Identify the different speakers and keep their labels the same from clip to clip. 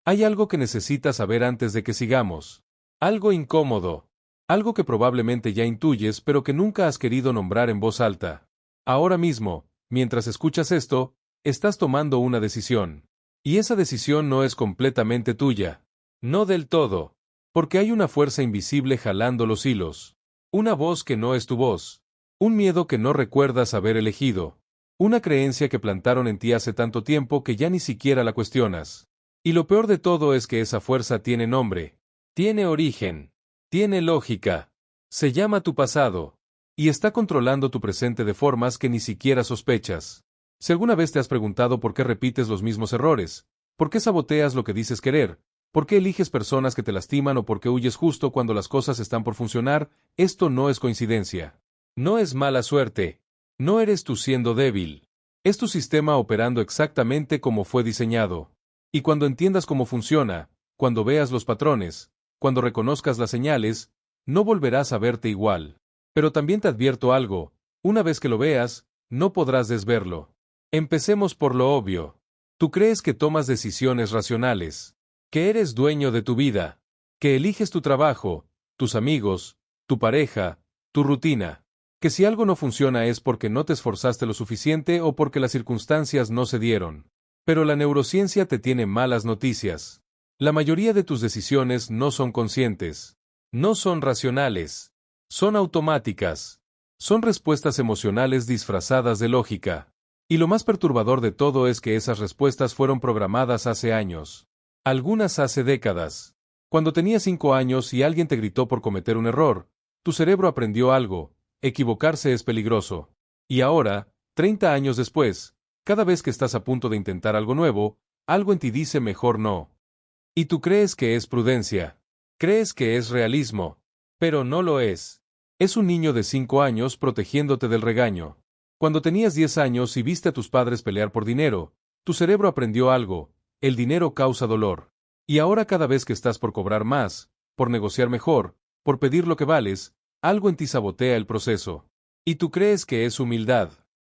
Speaker 1: Hay algo que necesitas saber antes de que sigamos. Algo incómodo. Algo que probablemente ya intuyes pero que nunca has querido nombrar en voz alta. Ahora mismo, mientras escuchas esto, estás tomando una decisión. Y esa decisión no es completamente tuya. No del todo. Porque hay una fuerza invisible jalando los hilos. Una voz que no es tu voz. Un miedo que no recuerdas haber elegido. Una creencia que plantaron en ti hace tanto tiempo que ya ni siquiera la cuestionas. Y lo peor de todo es que esa fuerza tiene nombre. Tiene origen. Tiene lógica. Se llama tu pasado. Y está controlando tu presente de formas que ni siquiera sospechas. Si alguna vez te has preguntado por qué repites los mismos errores, por qué saboteas lo que dices querer, por qué eliges personas que te lastiman o por qué huyes justo cuando las cosas están por funcionar, esto no es coincidencia. No es mala suerte. No eres tú siendo débil. Es tu sistema operando exactamente como fue diseñado. Y cuando entiendas cómo funciona, cuando veas los patrones, cuando reconozcas las señales, no volverás a verte igual. Pero también te advierto algo, una vez que lo veas, no podrás desverlo. Empecemos por lo obvio. Tú crees que tomas decisiones racionales, que eres dueño de tu vida, que eliges tu trabajo, tus amigos, tu pareja, tu rutina, que si algo no funciona es porque no te esforzaste lo suficiente o porque las circunstancias no se dieron. Pero la neurociencia te tiene malas noticias. La mayoría de tus decisiones no son conscientes, no son racionales, son automáticas, son respuestas emocionales disfrazadas de lógica. Y lo más perturbador de todo es que esas respuestas fueron programadas hace años. Algunas hace décadas. Cuando tenías 5 años y alguien te gritó por cometer un error, tu cerebro aprendió algo: equivocarse es peligroso. Y ahora, 30 años después, cada vez que estás a punto de intentar algo nuevo, algo en ti dice mejor no. Y tú crees que es prudencia. Crees que es realismo. Pero no lo es. Es un niño de 5 años protegiéndote del regaño. Cuando tenías 10 años y viste a tus padres pelear por dinero, tu cerebro aprendió algo: el dinero causa dolor. Y ahora cada vez que estás por cobrar más, por negociar mejor, por pedir lo que vales, algo en ti sabotea el proceso. Y tú crees que es humildad.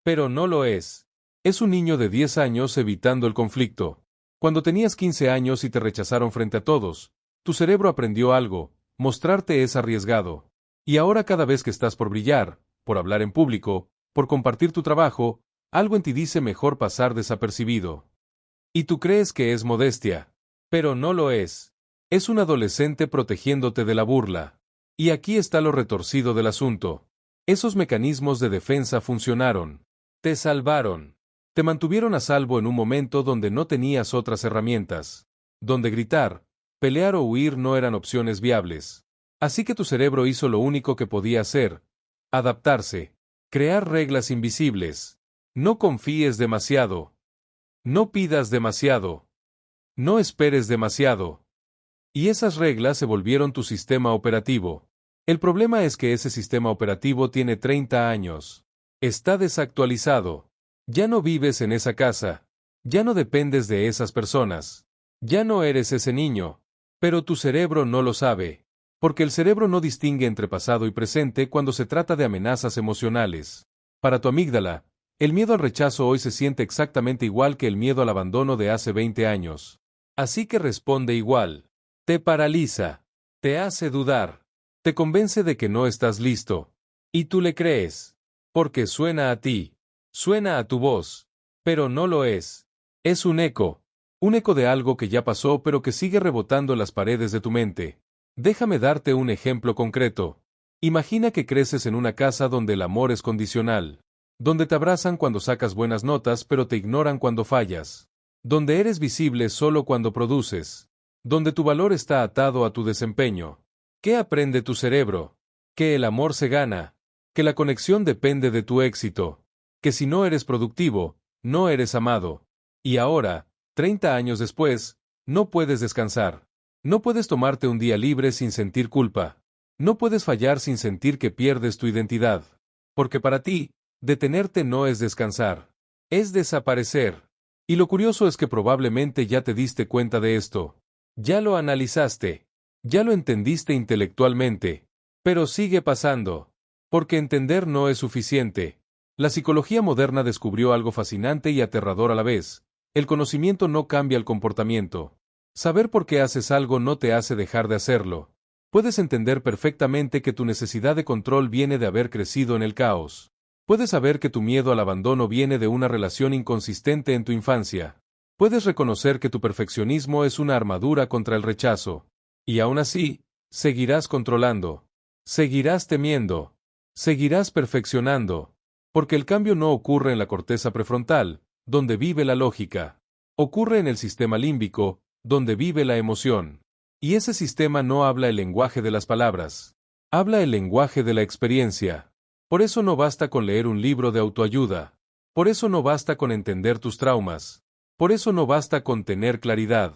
Speaker 1: Pero no lo es. Es un niño de 10 años evitando el conflicto. Cuando tenías 15 años y te rechazaron frente a todos, tu cerebro aprendió algo: mostrarte es arriesgado. Y ahora cada vez que estás por brillar, por hablar en público, por compartir tu trabajo, algo en ti dice mejor pasar desapercibido. Y tú crees que es modestia. Pero no lo es. Es un adolescente protegiéndote de la burla. Y aquí está lo retorcido del asunto. Esos mecanismos de defensa funcionaron. Te salvaron. Te mantuvieron a salvo en un momento donde no tenías otras herramientas. Donde gritar, pelear o huir no eran opciones viables. Así que tu cerebro hizo lo único que podía hacer: adaptarse. Crear reglas invisibles. No confíes demasiado. No pidas demasiado. No esperes demasiado. Y esas reglas se volvieron tu sistema operativo. El problema es que ese sistema operativo tiene 30 años. Está desactualizado. Ya no vives en esa casa. Ya no dependes de esas personas. Ya no eres ese niño. Pero tu cerebro no lo sabe. Porque el cerebro no distingue entre pasado y presente cuando se trata de amenazas emocionales. Para tu amígdala, el miedo al rechazo hoy se siente exactamente igual que el miedo al abandono de hace 20 años. Así que responde igual. Te paraliza. Te hace dudar. Te convence de que no estás listo. Y tú le crees. Porque suena a ti. Suena a tu voz. Pero no lo es. Es un eco. Un eco de algo que ya pasó pero que sigue rebotando en las paredes de tu mente. Déjame darte un ejemplo concreto. Imagina que creces en una casa donde el amor es condicional. Donde te abrazan cuando sacas buenas notas pero te ignoran cuando fallas. Donde eres visible solo cuando produces. Donde tu valor está atado a tu desempeño. ¿Qué aprende tu cerebro? Que el amor se gana. Que la conexión depende de tu éxito. Que si no eres productivo, no eres amado. Y ahora, 30 años después, no puedes descansar. No puedes tomarte un día libre sin sentir culpa. No puedes fallar sin sentir que pierdes tu identidad. Porque para ti, detenerte no es descansar. Es desaparecer. Y lo curioso es que probablemente ya te diste cuenta de esto. Ya lo analizaste. Ya lo entendiste intelectualmente. Pero sigue pasando. Porque entender no es suficiente. La psicología moderna descubrió algo fascinante y aterrador a la vez. El conocimiento no cambia el comportamiento. Saber por qué haces algo no te hace dejar de hacerlo. Puedes entender perfectamente que tu necesidad de control viene de haber crecido en el caos. Puedes saber que tu miedo al abandono viene de una relación inconsistente en tu infancia. Puedes reconocer que tu perfeccionismo es una armadura contra el rechazo. Y aún así, seguirás controlando. Seguirás temiendo. Seguirás perfeccionando. Porque el cambio no ocurre en la corteza prefrontal, donde vive la lógica. Ocurre en el sistema límbico, donde vive la emoción. Y ese sistema no habla el lenguaje de las palabras. Habla el lenguaje de la experiencia. Por eso no basta con leer un libro de autoayuda. Por eso no basta con entender tus traumas. Por eso no basta con tener claridad.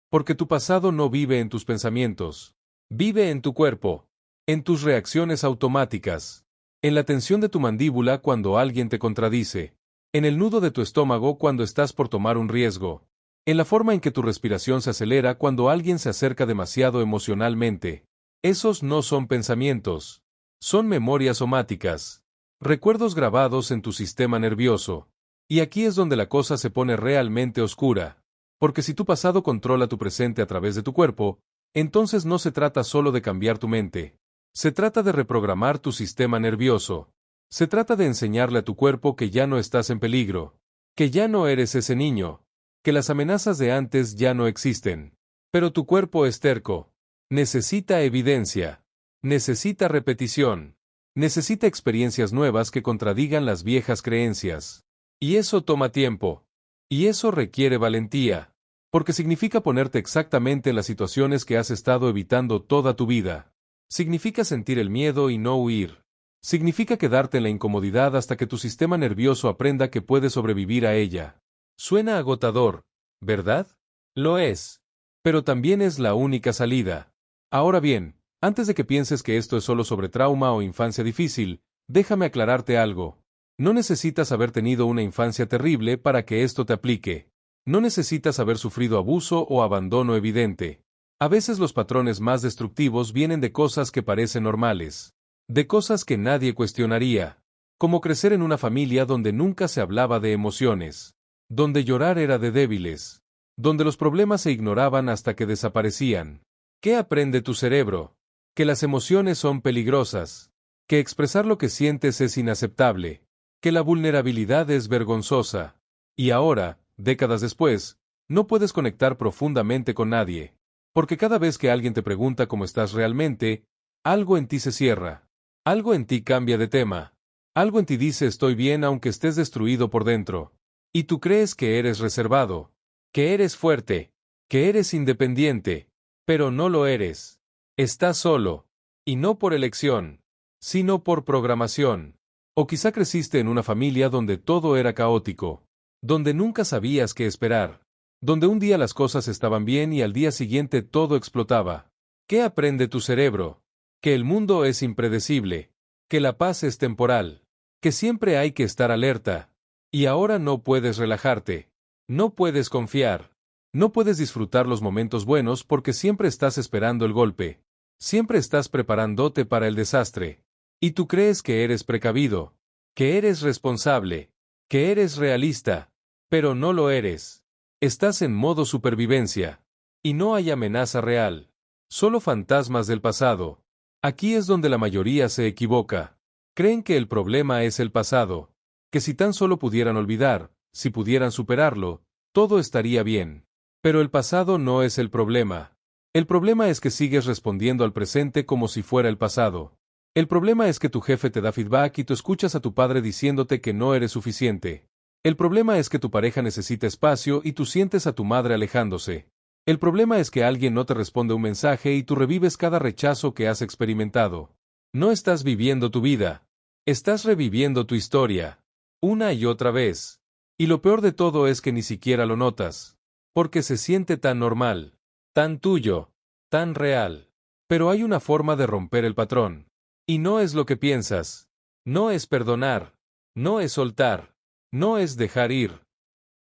Speaker 1: Porque tu pasado no vive en tus pensamientos. Vive en tu cuerpo. En tus reacciones automáticas. En la tensión de tu mandíbula cuando alguien te contradice. En el nudo de tu estómago cuando estás por tomar un riesgo. En la forma en que tu respiración se acelera cuando alguien se acerca demasiado emocionalmente. Esos no son pensamientos. Son memorias somáticas. Recuerdos grabados en tu sistema nervioso. Y aquí es donde la cosa se pone realmente oscura. Porque si tu pasado controla tu presente a través de tu cuerpo, entonces no se trata solo de cambiar tu mente. Se trata de reprogramar tu sistema nervioso. Se trata de enseñarle a tu cuerpo que ya no estás en peligro. Que ya no eres ese niño. Que las amenazas de antes ya no existen. Pero tu cuerpo es terco. Necesita evidencia. Necesita repetición. Necesita experiencias nuevas que contradigan las viejas creencias. Y eso toma tiempo. Y eso requiere valentía. Porque significa ponerte exactamente en las situaciones que has estado evitando toda tu vida. Significa sentir el miedo y no huir. Significa quedarte en la incomodidad hasta que tu sistema nervioso aprenda que puedes sobrevivir a ella. Suena agotador, ¿verdad? Lo es. Pero también es la única salida. Ahora bien, antes de que pienses que esto es solo sobre trauma o infancia difícil, déjame aclararte algo. No necesitas haber tenido una infancia terrible para que esto te aplique. No necesitas haber sufrido abuso o abandono evidente. A veces los patrones más destructivos vienen de cosas que parecen normales. De cosas que nadie cuestionaría. Como crecer en una familia donde nunca se hablaba de emociones. Donde llorar era de débiles. Donde los problemas se ignoraban hasta que desaparecían. ¿Qué aprende tu cerebro? Que las emociones son peligrosas. Que expresar lo que sientes es inaceptable. Que la vulnerabilidad es vergonzosa. Y ahora, décadas después, no puedes conectar profundamente con nadie. Porque cada vez que alguien te pregunta cómo estás realmente, algo en ti se cierra. Algo en ti cambia de tema. Algo en ti dice estoy bien aunque estés destruido por dentro. Y tú crees que eres reservado. Que eres fuerte. Que eres independiente. Pero no lo eres. Estás solo. Y no por elección, sino por programación. O quizá creciste en una familia donde todo era caótico. Donde nunca sabías qué esperar. Donde un día las cosas estaban bien y al día siguiente todo explotaba. ¿Qué aprende tu cerebro? Que el mundo es impredecible. Que la paz es temporal. Que siempre hay que estar alerta. Y ahora no puedes relajarte. No puedes confiar. No puedes disfrutar los momentos buenos porque siempre estás esperando el golpe. Siempre estás preparándote para el desastre. Y tú crees que eres precavido. Que eres responsable. Que eres realista. Pero no lo eres. Estás en modo supervivencia. Y no hay amenaza real. Solo fantasmas del pasado. Aquí es donde la mayoría se equivoca. Creen que el problema es el pasado. Que si tan solo pudieran olvidar, si pudieran superarlo, todo estaría bien. Pero el pasado no es el problema. El problema es que sigues respondiendo al presente como si fuera el pasado. El problema es que tu jefe te da feedback y tú escuchas a tu padre diciéndote que no eres suficiente. El problema es que tu pareja necesita espacio y tú sientes a tu madre alejándose. El problema es que alguien no te responde un mensaje y tú revives cada rechazo que has experimentado. No estás viviendo tu vida. Estás reviviendo tu historia. Una y otra vez. Y lo peor de todo es que ni siquiera lo notas. Porque se siente tan normal. Tan tuyo. Tan real. Pero hay una forma de romper el patrón. Y no es lo que piensas. No es perdonar. No es soltar. No es dejar ir.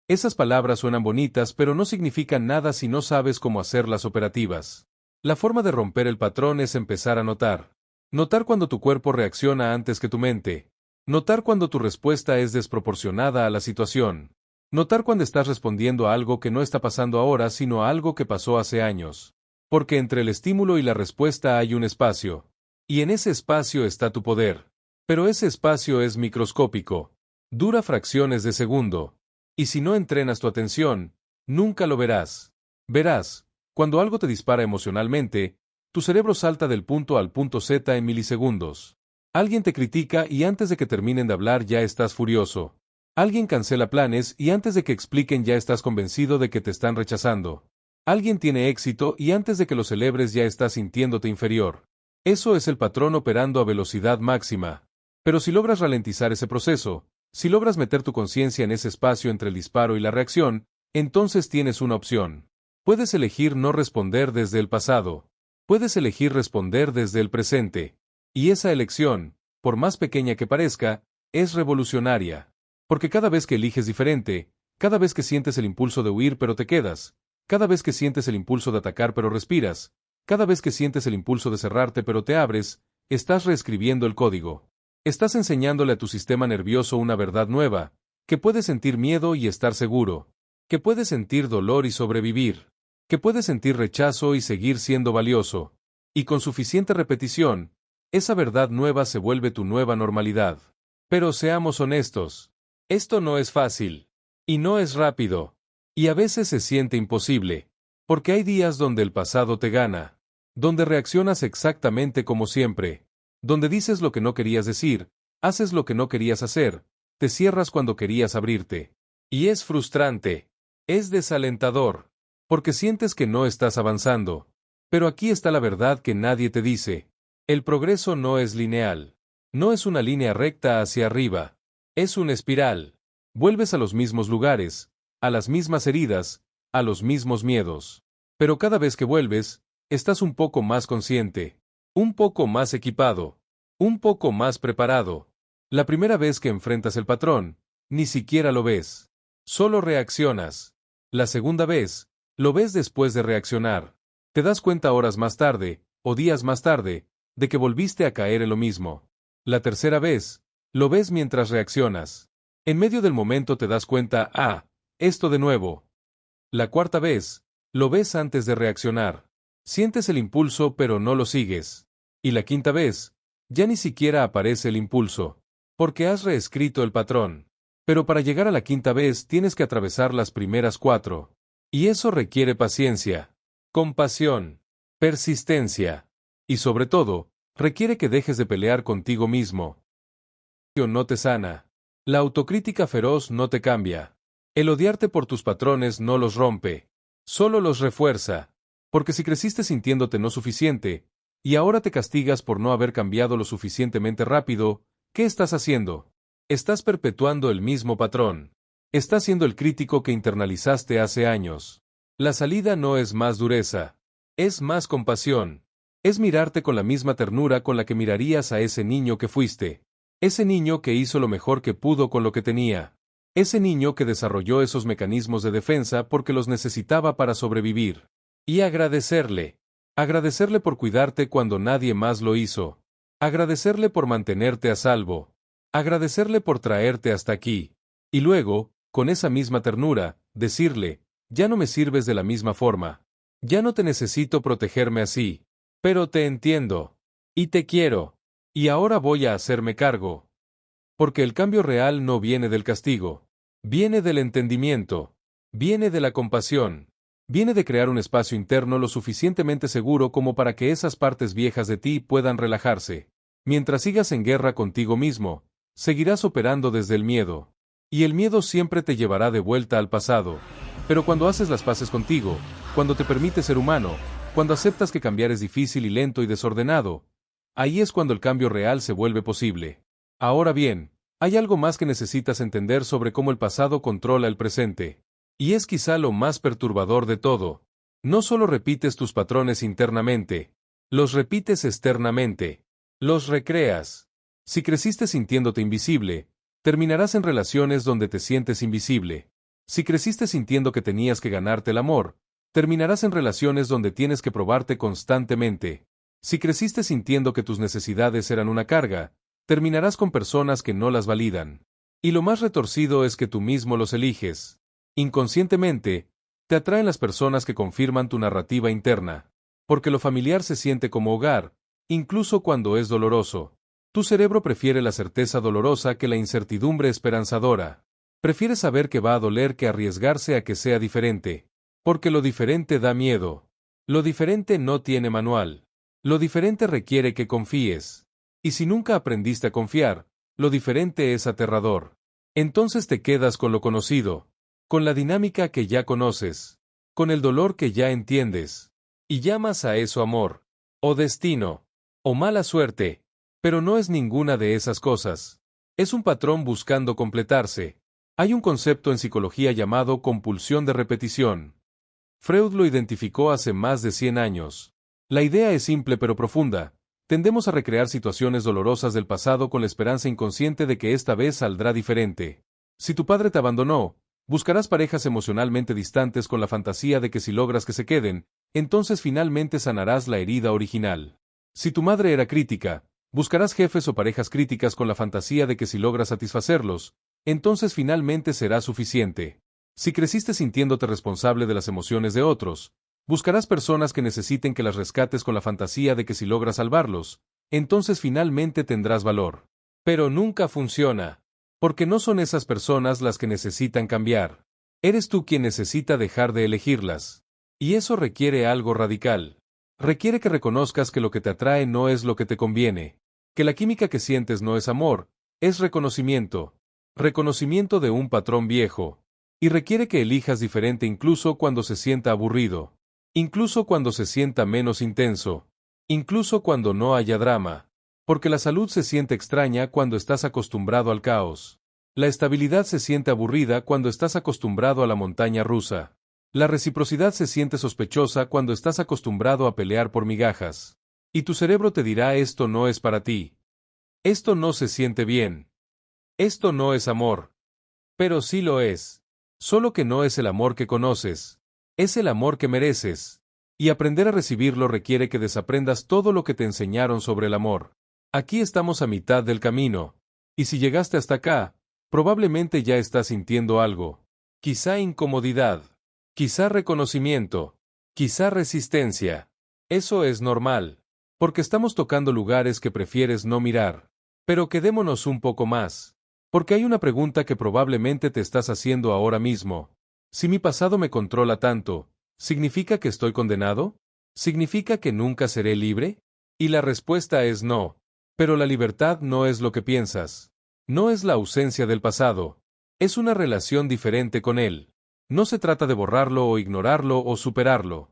Speaker 1: Esas palabras suenan bonitas pero no significan nada si no sabes cómo hacerlas operativas. La forma de romper el patrón es empezar a notar. Notar cuando tu cuerpo reacciona antes que tu mente. Notar cuando tu respuesta es desproporcionada a la situación. Notar cuando estás respondiendo a algo que no está pasando ahora, sino a algo que pasó hace años. Porque entre el estímulo y la respuesta hay un espacio. Y en ese espacio está tu poder. Pero ese espacio es microscópico. Dura fracciones de segundo. Y si no entrenas tu atención, nunca lo verás. Verás, cuando algo te dispara emocionalmente, tu cerebro salta del punto al punto Z en milisegundos. Alguien te critica y antes de que terminen de hablar ya estás furioso. Alguien cancela planes y antes de que expliquen ya estás convencido de que te están rechazando. Alguien tiene éxito y antes de que lo celebres ya estás sintiéndote inferior. Eso es el patrón operando a velocidad máxima. Pero si logras ralentizar ese proceso, si logras meter tu conciencia en ese espacio entre el disparo y la reacción, entonces tienes una opción. Puedes elegir no responder desde el pasado. Puedes elegir responder desde el presente. Y esa elección, por más pequeña que parezca, es revolucionaria. Porque cada vez que eliges diferente, cada vez que sientes el impulso de huir pero te quedas, cada vez que sientes el impulso de atacar pero respiras, cada vez que sientes el impulso de cerrarte pero te abres, estás reescribiendo el código. Estás enseñándole a tu sistema nervioso una verdad nueva, que puede sentir miedo y estar seguro, que puede sentir dolor y sobrevivir, que puede sentir rechazo y seguir siendo valioso. Y con suficiente repetición, esa verdad nueva se vuelve tu nueva normalidad. Pero seamos honestos. Esto no es fácil. Y no es rápido. Y a veces se siente imposible. Porque hay días donde el pasado te gana. Donde reaccionas exactamente como siempre. Donde dices lo que no querías decir, haces lo que no querías hacer, te cierras cuando querías abrirte. Y es frustrante. Es desalentador. Porque sientes que no estás avanzando. Pero aquí está la verdad que nadie te dice. El progreso no es lineal. No es una línea recta hacia arriba. Es una espiral. Vuelves a los mismos lugares, a las mismas heridas, a los mismos miedos. Pero cada vez que vuelves, estás un poco más consciente, un poco más equipado, un poco más preparado. La primera vez que enfrentas el patrón, ni siquiera lo ves. Solo reaccionas. La segunda vez, lo ves después de reaccionar. Te das cuenta horas más tarde, o días más tarde, de que volviste a caer en lo mismo. La tercera vez, lo ves mientras reaccionas. En medio del momento te das cuenta, esto de nuevo. La cuarta vez, lo ves antes de reaccionar. Sientes el impulso pero no lo sigues. Y la quinta vez, ya ni siquiera aparece el impulso. Porque has reescrito el patrón. Pero para llegar a la quinta vez tienes que atravesar las primeras 4. Y eso requiere paciencia, compasión, persistencia. Y sobre todo, requiere que dejes de pelear contigo mismo. No te sana. La autocrítica feroz no te cambia. El odiarte por tus patrones no los rompe. Solo los refuerza. Porque si creciste sintiéndote no suficiente, y ahora te castigas por no haber cambiado lo suficientemente rápido, ¿qué estás haciendo? Estás perpetuando el mismo patrón. Estás siendo el crítico que internalizaste hace años. La salida no es más dureza. Es más compasión. Es mirarte con la misma ternura con la que mirarías a ese niño que fuiste. Ese niño que hizo lo mejor que pudo con lo que tenía. Ese niño que desarrolló esos mecanismos de defensa porque los necesitaba para sobrevivir. Y agradecerle. Agradecerle por cuidarte cuando nadie más lo hizo. Agradecerle por mantenerte a salvo. Agradecerle por traerte hasta aquí. Y luego, con esa misma ternura, decirle, ya no me sirves de la misma forma. Ya no te necesito protegerme así. Pero te entiendo. Y te quiero. Y ahora voy a hacerme cargo. Porque el cambio real no viene del castigo. Viene del entendimiento. Viene de la compasión. Viene de crear un espacio interno lo suficientemente seguro como para que esas partes viejas de ti puedan relajarse. Mientras sigas en guerra contigo mismo, seguirás operando desde el miedo. Y el miedo siempre te llevará de vuelta al pasado. Pero cuando haces las paces contigo, cuando te permites ser humano, cuando aceptas que cambiar es difícil y lento y desordenado, ahí es cuando el cambio real se vuelve posible. Ahora bien, hay algo más que necesitas entender sobre cómo el pasado controla el presente. Y es quizá lo más perturbador de todo. No solo repites tus patrones internamente, los repites externamente. Los recreas. Si creciste sintiéndote invisible, terminarás en relaciones donde te sientes invisible. Si creciste sintiendo que tenías que ganarte el amor, terminarás en relaciones donde tienes que probarte constantemente. Si creciste sintiendo que tus necesidades eran una carga, terminarás con personas que no las validan. Y lo más retorcido es que tú mismo los eliges. Inconscientemente, te atraen las personas que confirman tu narrativa interna, porque lo familiar se siente como hogar, incluso cuando es doloroso. Tu cerebro prefiere la certeza dolorosa que la incertidumbre esperanzadora. Prefiere saber que va a doler que arriesgarse a que sea diferente, porque lo diferente da miedo. Lo diferente no tiene manual. Lo diferente requiere que confíes. Y si nunca aprendiste a confiar, lo diferente es aterrador. Entonces te quedas con lo conocido, con la dinámica que ya conoces, con el dolor que ya entiendes, y llamas a eso amor, o destino, o mala suerte, pero no es ninguna de esas cosas. Es un patrón buscando completarse. Hay un concepto en psicología llamado compulsión de repetición. Freud lo identificó hace más de 100 años. La idea es simple pero profunda. Tendemos a recrear situaciones dolorosas del pasado con la esperanza inconsciente de que esta vez saldrá diferente. Si tu padre te abandonó, buscarás parejas emocionalmente distantes con la fantasía de que si logras que se queden, entonces finalmente sanarás la herida original. Si tu madre era crítica, buscarás jefes o parejas críticas con la fantasía de que si logras satisfacerlos, entonces finalmente será suficiente. Si creciste sintiéndote responsable de las emociones de otros, buscarás personas que necesiten que las rescates con la fantasía de que si logras salvarlos, entonces finalmente tendrás valor. Pero nunca funciona, porque no son esas personas las que necesitan cambiar. Eres tú quien necesita dejar de elegirlas. Y eso requiere algo radical. Requiere que reconozcas que lo que te atrae no es lo que te conviene, que la química que sientes no es amor, es reconocimiento. Reconocimiento de un patrón viejo. Y requiere que elijas diferente incluso cuando se sienta aburrido. Incluso cuando se sienta menos intenso. Incluso cuando no haya drama. Porque la salud se siente extraña cuando estás acostumbrado al caos. La estabilidad se siente aburrida cuando estás acostumbrado a la montaña rusa. La reciprocidad se siente sospechosa cuando estás acostumbrado a pelear por migajas. Y tu cerebro te dirá esto no es para ti. Esto no se siente bien. Esto no es amor. Pero sí lo es. Solo que no es el amor que conoces. Es el amor que mereces. Y aprender a recibirlo requiere que desaprendas todo lo que te enseñaron sobre el amor. Aquí estamos a mitad del camino. Y si llegaste hasta acá, probablemente ya estás sintiendo algo. Quizá incomodidad. Quizá reconocimiento. Quizá resistencia. Eso es normal. Porque estamos tocando lugares que prefieres no mirar. Pero quedémonos un poco más. Porque hay una pregunta que probablemente te estás haciendo ahora mismo. Si mi pasado me controla tanto, ¿significa que estoy condenado? ¿Significa que nunca seré libre? Y la respuesta es no. Pero la libertad no es lo que piensas. No es la ausencia del pasado. Es una relación diferente con él. No se trata de borrarlo o ignorarlo o superarlo.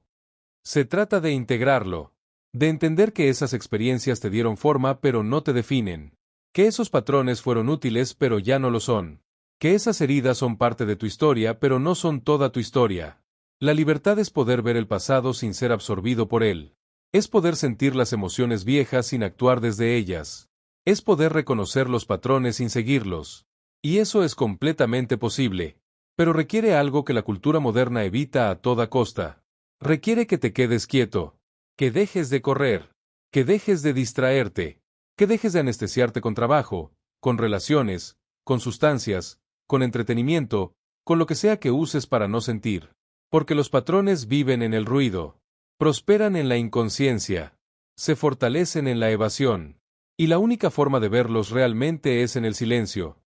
Speaker 1: Se trata de integrarlo. De entender que esas experiencias te dieron forma pero no te definen. Que esos patrones fueron útiles pero ya no lo son. Que esas heridas son parte de tu historia pero no son toda tu historia. La libertad es poder ver el pasado sin ser absorbido por él. Es poder sentir las emociones viejas sin actuar desde ellas. Es poder reconocer los patrones sin seguirlos. Y eso es completamente posible. Pero requiere algo que la cultura moderna evita a toda costa. Requiere que te quedes quieto. Que dejes de correr. Que dejes de distraerte. Que dejes de anestesiarte con trabajo, con relaciones, con sustancias, con entretenimiento, con lo que sea que uses para no sentir. Porque los patrones viven en el ruido, prosperan en la inconsciencia, se fortalecen en la evasión, y la única forma de verlos realmente es en el silencio,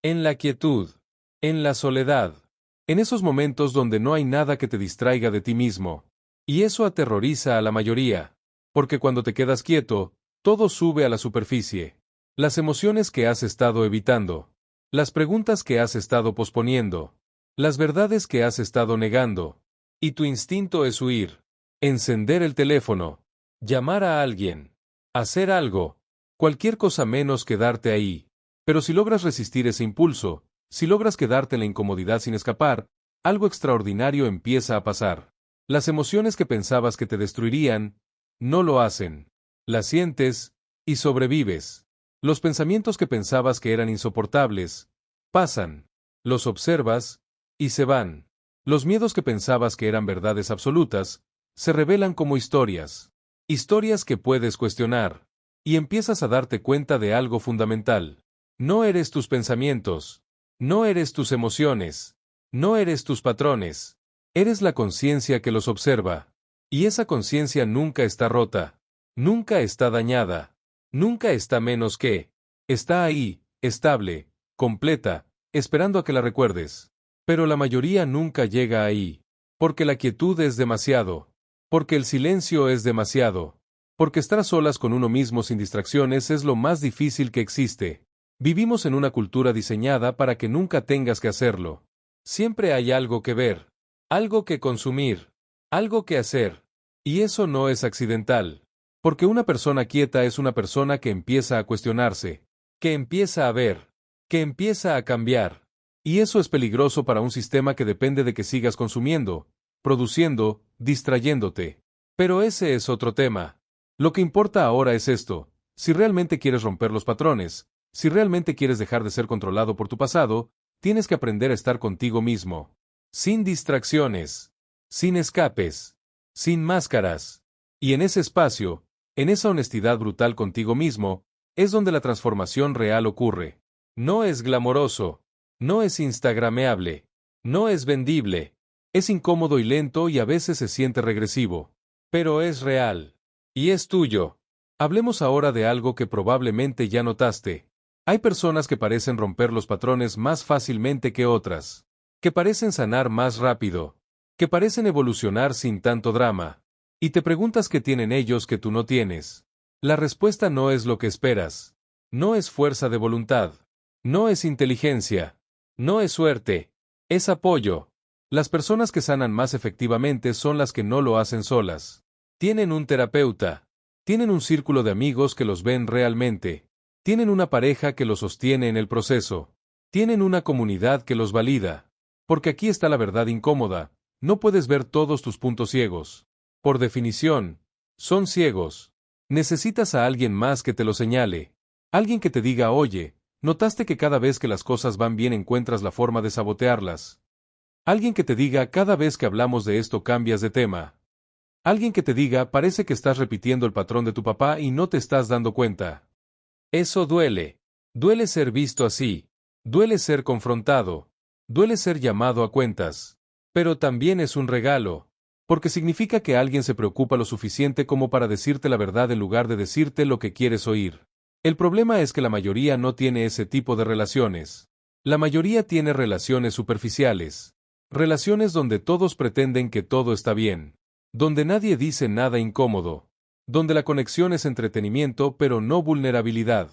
Speaker 1: en la quietud, en la soledad, en esos momentos donde no hay nada que te distraiga de ti mismo. Y eso aterroriza a la mayoría, porque cuando te quedas quieto, todo sube a la superficie. Las emociones que has estado evitando. Las preguntas que has estado posponiendo. Las verdades que has estado negando. Y tu instinto es huir. Encender el teléfono. Llamar a alguien. Hacer algo. Cualquier cosa menos quedarte ahí. Pero si logras resistir ese impulso, si logras quedarte en la incomodidad sin escapar, algo extraordinario empieza a pasar. Las emociones que pensabas que te destruirían, no lo hacen. Las sientes, y sobrevives. Los pensamientos que pensabas que eran insoportables, pasan. Los observas, y se van. Los miedos que pensabas que eran verdades absolutas, se revelan como historias. Historias que puedes cuestionar. Y empiezas a darte cuenta de algo fundamental. No eres tus pensamientos. No eres tus emociones. No eres tus patrones. Eres la conciencia que los observa. Y esa conciencia nunca está rota. Nunca está dañada. Nunca está menos que. Está ahí, estable, completa, esperando a que la recuerdes. Pero la mayoría nunca llega ahí. Porque la quietud es demasiado. Porque el silencio es demasiado. Porque estar a solas con uno mismo sin distracciones es lo más difícil que existe. Vivimos en una cultura diseñada para que nunca tengas que hacerlo. Siempre hay algo que ver, algo que consumir, algo que hacer. Y eso no es accidental. Porque una persona quieta es una persona que empieza a cuestionarse, que empieza a ver, que empieza a cambiar. Y eso es peligroso para un sistema que depende de que sigas consumiendo, produciendo, distrayéndote. Pero ese es otro tema. Lo que importa ahora es esto: si realmente quieres romper los patrones, si realmente quieres dejar de ser controlado por tu pasado, tienes que aprender a estar contigo mismo. Sin distracciones, sin escapes, sin máscaras. Y en ese espacio, en esa honestidad brutal contigo mismo, es donde la transformación real ocurre. No es glamoroso, no es instagrameable, no es vendible, es incómodo y lento y a veces se siente regresivo. Pero es real. Y es tuyo. Hablemos ahora de algo que probablemente ya notaste. Hay personas que parecen romper los patrones más fácilmente que otras. Que parecen sanar más rápido. Que parecen evolucionar sin tanto drama. Y te preguntas qué tienen ellos que tú no tienes. La respuesta no es lo que esperas. No es fuerza de voluntad. No es inteligencia. No es suerte. Es apoyo. Las personas que sanan más efectivamente son las que no lo hacen solas. Tienen un terapeuta. Tienen un círculo de amigos que los ven realmente. Tienen una pareja que los sostiene en el proceso. Tienen una comunidad que los valida. Porque aquí está la verdad incómoda. No puedes ver todos tus puntos ciegos. Por definición, son ciegos. Necesitas a alguien más que te lo señale. Alguien que te diga: oye, ¿notaste que cada vez que las cosas van bien encuentras la forma de sabotearlas? Alguien que te diga: cada vez que hablamos de esto cambias de tema. Alguien que te diga: parece que estás repitiendo el patrón de tu papá y no te estás dando cuenta. Eso duele. Duele ser visto así. Duele ser confrontado. Duele ser llamado a cuentas. Pero también es un regalo. Porque significa que alguien se preocupa lo suficiente como para decirte la verdad en lugar de decirte lo que quieres oír. El problema es que la mayoría no tiene ese tipo de relaciones. La mayoría tiene relaciones superficiales. Relaciones donde todos pretenden que todo está bien. Donde nadie dice nada incómodo. Donde la conexión es entretenimiento pero no vulnerabilidad.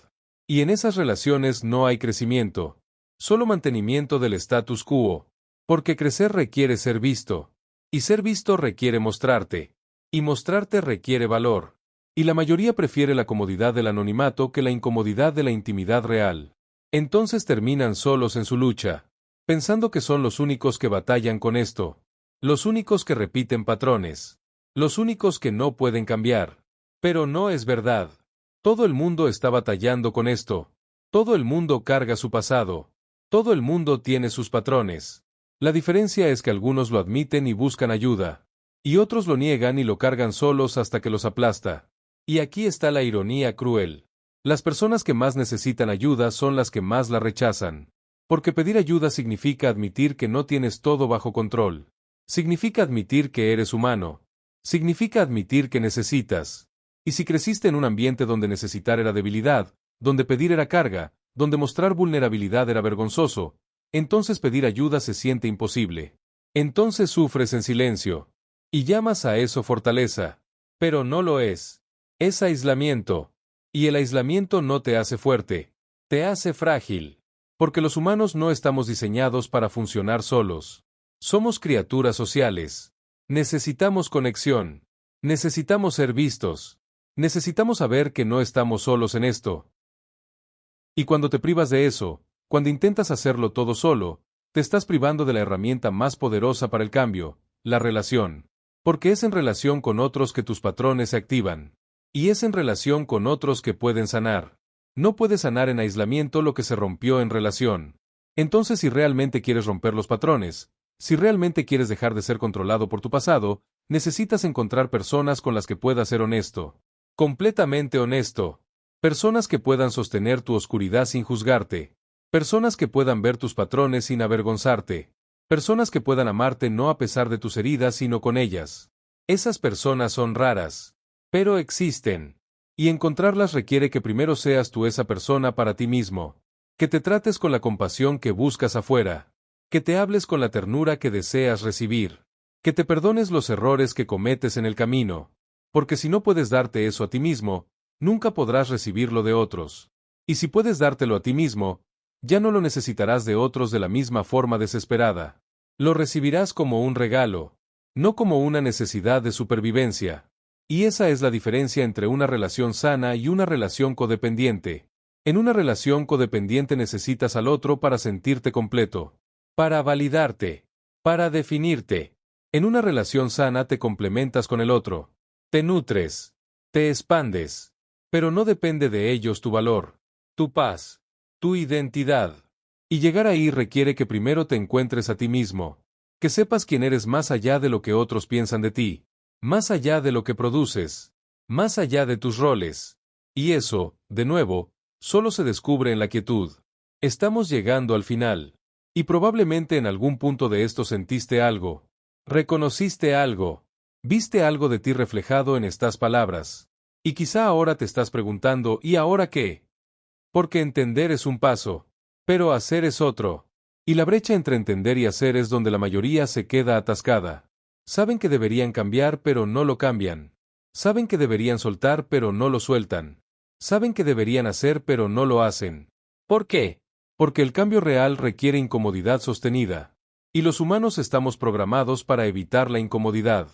Speaker 1: Y en esas relaciones no hay crecimiento. Solo mantenimiento del status quo. Porque crecer requiere ser visto. Y ser visto requiere mostrarte. Y mostrarte requiere valor. Y la mayoría prefiere la comodidad del anonimato que la incomodidad de la intimidad real. Entonces terminan solos en su lucha. Pensando que son los únicos que batallan con esto. Los únicos que repiten patrones. Los únicos que no pueden cambiar. Pero no es verdad. Todo el mundo está batallando con esto. Todo el mundo carga su pasado. Todo el mundo tiene sus patrones. La diferencia es que algunos lo admiten y buscan ayuda. Y otros lo niegan y lo cargan solos hasta que los aplasta. Y aquí está la ironía cruel. Las personas que más necesitan ayuda son las que más la rechazan. Porque pedir ayuda significa admitir que no tienes todo bajo control. Significa admitir que eres humano. Significa admitir que necesitas. Y si creciste en un ambiente donde necesitar era debilidad, donde pedir era carga, donde mostrar vulnerabilidad era vergonzoso, entonces pedir ayuda se siente imposible. Entonces sufres en silencio. Y llamas a eso fortaleza. Pero no lo es. Es aislamiento. Y el aislamiento no te hace fuerte. Te hace frágil. Porque los humanos no estamos diseñados para funcionar solos. Somos criaturas sociales. Necesitamos conexión. Necesitamos ser vistos. Necesitamos saber que no estamos solos en esto. Y cuando te privas de eso, cuando intentas hacerlo todo solo, te estás privando de la herramienta más poderosa para el cambio, la relación. Porque es en relación con otros que tus patrones se activan. Y es en relación con otros que pueden sanar. No puedes sanar en aislamiento lo que se rompió en relación. Entonces, si realmente quieres romper los patrones, si realmente quieres dejar de ser controlado por tu pasado, necesitas encontrar personas con las que puedas ser honesto. Completamente honesto. Personas que puedan sostener tu oscuridad sin juzgarte. Personas que puedan ver tus patrones sin avergonzarte. Personas que puedan amarte no a pesar de tus heridas sino con ellas. Esas personas son raras, pero existen. Y encontrarlas requiere que primero seas tú esa persona para ti mismo. Que te trates con la compasión que buscas afuera. Que te hables con la ternura que deseas recibir. Que te perdones los errores que cometes en el camino. Porque si no puedes darte eso a ti mismo, nunca podrás recibirlo de otros. Y si puedes dártelo a ti mismo, ya no lo necesitarás de otros de la misma forma desesperada. Lo recibirás como un regalo, no como una necesidad de supervivencia. Y esa es la diferencia entre una relación sana y una relación codependiente. En una relación codependiente necesitas al otro para sentirte completo, para validarte, para definirte. En una relación sana te complementas con el otro, te nutres, te expandes, pero no depende de ellos tu valor, tu paz, tu identidad. Y llegar ahí requiere que primero te encuentres a ti mismo, que sepas quién eres más allá de lo que otros piensan de ti, más allá de lo que produces, más allá de tus roles. Y eso, de nuevo, solo se descubre en la quietud. Estamos llegando al final. Y probablemente en algún punto de esto sentiste algo. Reconociste algo. Viste algo de ti reflejado en estas palabras. Y quizá ahora te estás preguntando, ¿y ahora qué? Porque entender es un paso, pero hacer es otro. Y la brecha entre entender y hacer es donde la mayoría se queda atascada. Saben que deberían cambiar pero no lo cambian. Saben que deberían soltar pero no lo sueltan. Saben que deberían hacer pero no lo hacen. ¿Por qué? Porque el cambio real requiere incomodidad sostenida. Y los humanos estamos programados para evitar la incomodidad.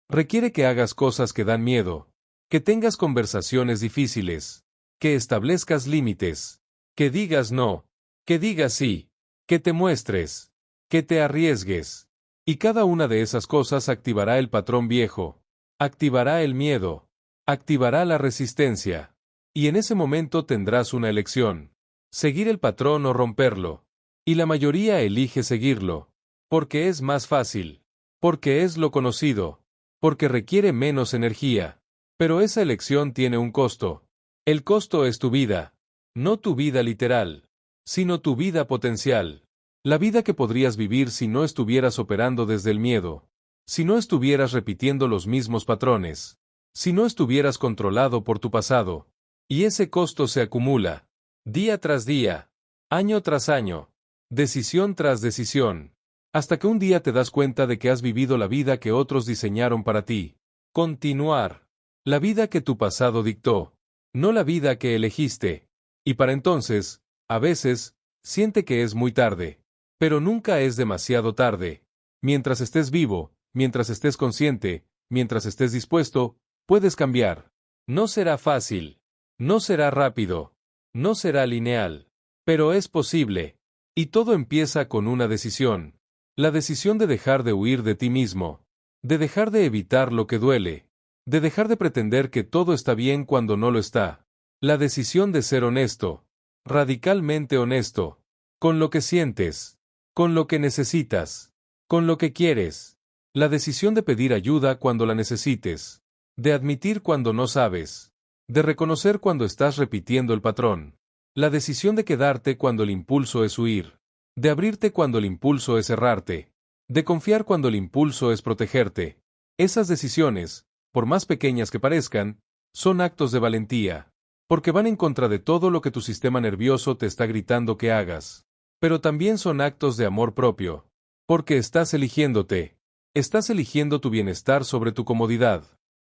Speaker 1: Requiere que hagas cosas que dan miedo. Que tengas conversaciones difíciles. Que establezcas límites. Que digas no. Que digas sí. Que te muestres. Que te arriesgues. Y cada una de esas cosas activará el patrón viejo. Activará el miedo. Activará la resistencia. Y en ese momento tendrás una elección. Seguir el patrón o romperlo. Y la mayoría elige seguirlo. Porque es más fácil. Porque es lo conocido. Porque requiere menos energía. Pero esa elección tiene un costo. El costo es tu vida. No tu vida literal, sino tu vida potencial. La vida que podrías vivir si no estuvieras operando desde el miedo. Si no estuvieras repitiendo los mismos patrones. Si no estuvieras controlado por tu pasado. Y ese costo se acumula. Día tras día. Año tras año. Decisión tras decisión. Hasta que un día te das cuenta de que has vivido la vida que otros diseñaron para ti. Continuar. La vida que tu pasado dictó. No la vida que elegiste. Y para entonces, a veces, siente que es muy tarde. Pero nunca es demasiado tarde. Mientras estés vivo, mientras estés consciente, mientras estés dispuesto, puedes cambiar. No será fácil. No será rápido. No será lineal. Pero es posible. Y todo empieza con una decisión. La decisión de dejar de huir de ti mismo. De dejar de evitar lo que duele. De dejar de pretender que todo está bien cuando no lo está. La decisión de ser honesto. Radicalmente honesto. Con lo que sientes. Con lo que necesitas. Con lo que quieres. La decisión de pedir ayuda cuando la necesites. De admitir cuando no sabes. De reconocer cuando estás repitiendo el patrón. La decisión de quedarte cuando el impulso es huir. De abrirte cuando el impulso es cerrarte. De confiar cuando el impulso es protegerte. Esas decisiones, por más pequeñas que parezcan, son actos de valentía. Porque van en contra de todo lo que tu sistema nervioso te está gritando que hagas. Pero también son actos de amor propio. Porque estás eligiéndote. Estás eligiendo tu bienestar sobre tu comodidad.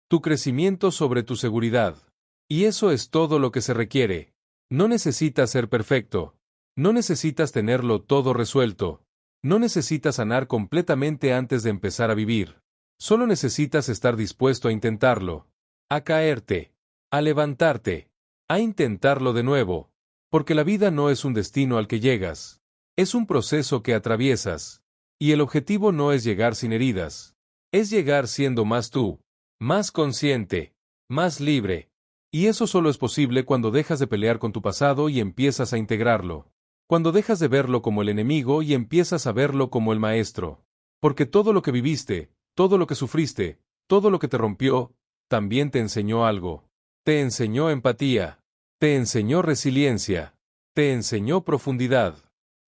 Speaker 1: Tu crecimiento sobre tu seguridad. Y eso es todo lo que se requiere. No necesitas ser perfecto. No necesitas tenerlo todo resuelto. No necesitas sanar completamente antes de empezar a vivir. Solo necesitas estar dispuesto a intentarlo. A caerte. A levantarte. A intentarlo de nuevo. Porque la vida no es un destino al que llegas. Es un proceso que atraviesas. Y el objetivo no es llegar sin heridas. Es llegar siendo más tú. Más consciente. Más libre. Y eso solo es posible cuando dejas de pelear con tu pasado y empiezas a integrarlo. Cuando dejas de verlo como el enemigo y empiezas a verlo como el maestro. Porque todo lo que viviste, todo lo que sufriste, todo lo que te rompió, también te enseñó algo. Te enseñó empatía. Te enseñó resiliencia. Te enseñó profundidad.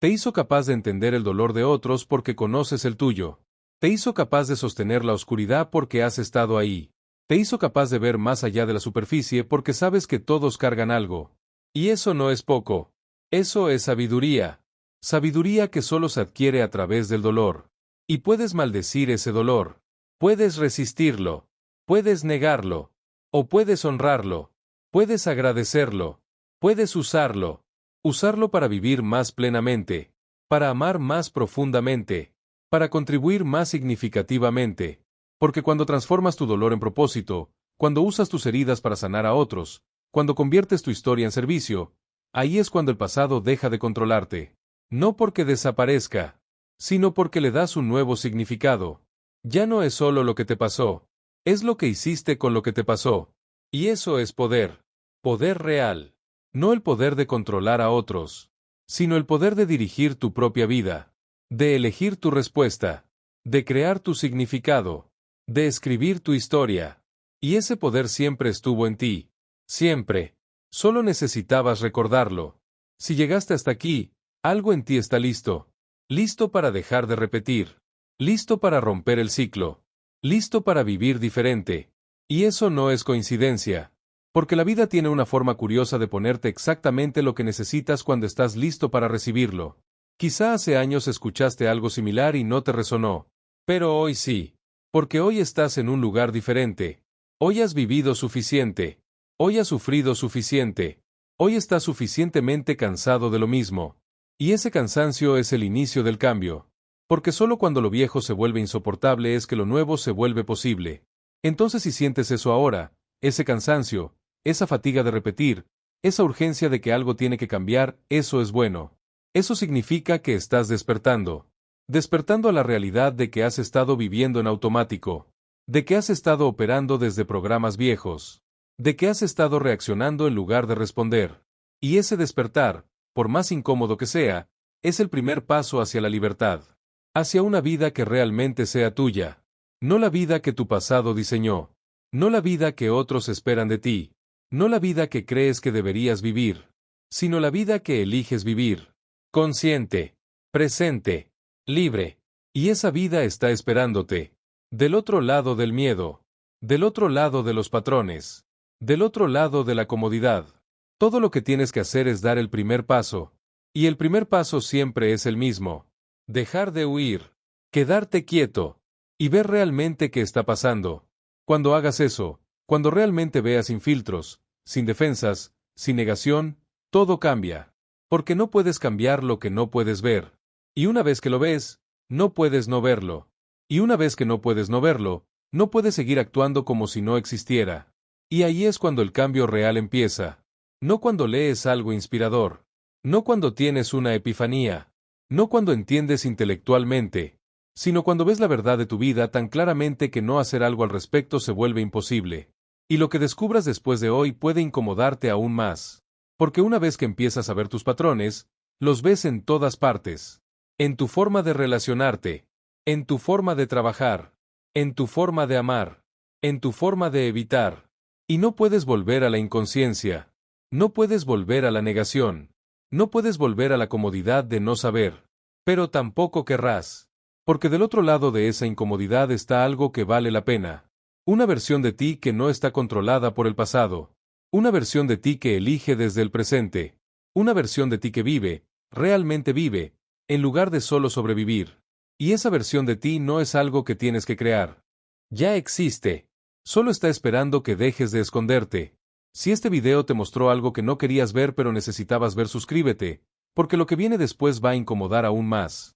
Speaker 1: Te hizo capaz de entender el dolor de otros porque conoces el tuyo. Te hizo capaz de sostener la oscuridad porque has estado ahí. Te hizo capaz de ver más allá de la superficie porque sabes que todos cargan algo. Y eso no es poco. Eso es sabiduría. Sabiduría que solo se adquiere a través del dolor. Y puedes maldecir ese dolor. Puedes resistirlo. Puedes negarlo. O puedes honrarlo. Puedes agradecerlo. Puedes usarlo. Usarlo para vivir más plenamente. Para amar más profundamente. Para contribuir más significativamente. Porque cuando transformas tu dolor en propósito, cuando usas tus heridas para sanar a otros, cuando conviertes tu historia en servicio, ahí es cuando el pasado deja de controlarte. No porque desaparezca, sino porque le das un nuevo significado. Ya no es solo lo que te pasó, es lo que hiciste con lo que te pasó. Y eso es poder. Poder real. No el poder de controlar a otros, sino el poder de dirigir tu propia vida, de elegir tu respuesta, de crear tu significado, de escribir tu historia. Y ese poder siempre estuvo en ti. Siempre. Solo necesitabas recordarlo. Si llegaste hasta aquí, algo en ti está listo. Listo para dejar de repetir. Listo para romper el ciclo. Listo para vivir diferente. Y eso no es coincidencia. Porque la vida tiene una forma curiosa de ponerte exactamente lo que necesitas cuando estás listo para recibirlo. Quizá hace años escuchaste algo similar y no te resonó. Pero hoy sí. Porque hoy estás en un lugar diferente. Hoy has vivido suficiente. Hoy has sufrido suficiente. Hoy estás suficientemente cansado de lo mismo. Y ese cansancio es el inicio del cambio. Porque solo cuando lo viejo se vuelve insoportable es que lo nuevo se vuelve posible. Entonces si sientes eso ahora, ese cansancio, esa fatiga de repetir, esa urgencia de que algo tiene que cambiar, eso es bueno. Eso significa que estás despertando. Despertando a la realidad de que has estado viviendo en automático. De que has estado operando desde programas viejos. De que has estado reaccionando en lugar de responder. Y ese despertar, por más incómodo que sea, es el primer paso hacia la libertad. Hacia una vida que realmente sea tuya. No la vida que tu pasado diseñó. No la vida que otros esperan de ti. No la vida que crees que deberías vivir. Sino la vida que eliges vivir. Consciente. Presente. Libre. Y esa vida está esperándote. Del otro lado del miedo. Del otro lado de los patrones. Del otro lado de la comodidad. Todo lo que tienes que hacer es dar el primer paso. Y el primer paso siempre es el mismo. Dejar de huir. Quedarte quieto. Y ver realmente qué está pasando. Cuando hagas eso, cuando realmente veas sin filtros, sin defensas, sin negación, todo cambia. Porque no puedes cambiar lo que no puedes ver. Y una vez que lo ves, no puedes no verlo. Y una vez que no puedes no verlo, no puedes seguir actuando como si no existiera. Y ahí es cuando el cambio real empieza. No cuando lees algo inspirador. No cuando tienes una epifanía. No cuando entiendes intelectualmente. Sino cuando ves la verdad de tu vida tan claramente que no hacer algo al respecto se vuelve imposible. Y lo que descubras después de hoy puede incomodarte aún más. Porque una vez que empiezas a ver tus patrones, los ves en todas partes. En tu forma de relacionarte. En tu forma de trabajar. En tu forma de amar. En tu forma de evitar. Y no puedes volver a la inconsciencia. No puedes volver a la negación. No puedes volver a la comodidad de no saber. Pero tampoco querrás. Porque del otro lado de esa incomodidad está algo que vale la pena. Una versión de ti que no está controlada por el pasado. Una versión de ti que elige desde el presente. Una versión de ti que vive, realmente vive, en lugar de solo sobrevivir. Y esa versión de ti no es algo que tienes que crear. Ya existe. Solo está esperando que dejes de esconderte. Si este video te mostró algo que no querías ver pero necesitabas ver, suscríbete, porque lo que viene después va a incomodar aún más.